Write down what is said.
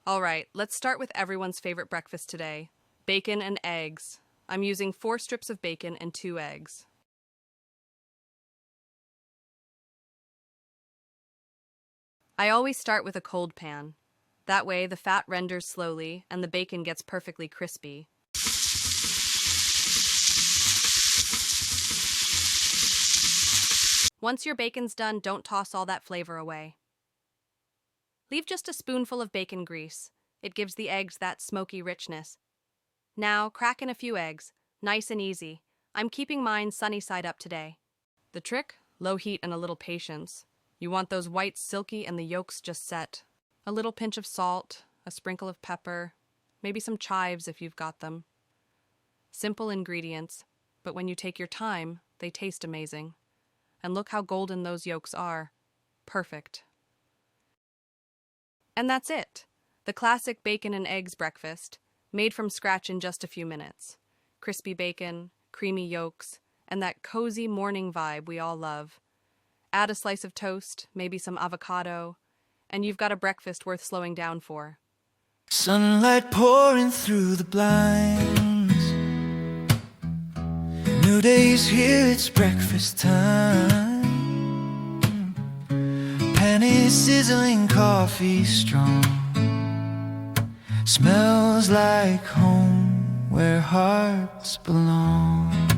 All right, let's start with everyone's favorite breakfast today, bacon and eggs. I'm using 4 strips of bacon and 2 eggs. I always start with a cold pan. That way, the fat renders slowly and the bacon gets perfectly crispy. Once your bacon's done, don't toss all that flavor away. Leave just a spoonful of bacon grease. It gives the eggs that smoky richness. Now, crack in a few eggs. Nice and easy. I'm keeping mine sunny side up today. The trick? Low heat and a little patience. You want those whites silky and the yolks just set. A little pinch of salt, a sprinkle of pepper, maybe some chives if you've got them. Simple ingredients, but when you take your time, they taste amazing. And look how golden those yolks are. Perfect. And that's it. The classic bacon and eggs breakfast, made from scratch in just a few minutes. Crispy bacon, creamy yolks, and that cozy morning vibe we all love. Add a slice of toast, maybe some avocado, and you've got a breakfast worth slowing down for. Sunlight pouring through the blinds. New day's here, it's breakfast time. Penny sizzling, coffee strong. Smells like home where hearts belong.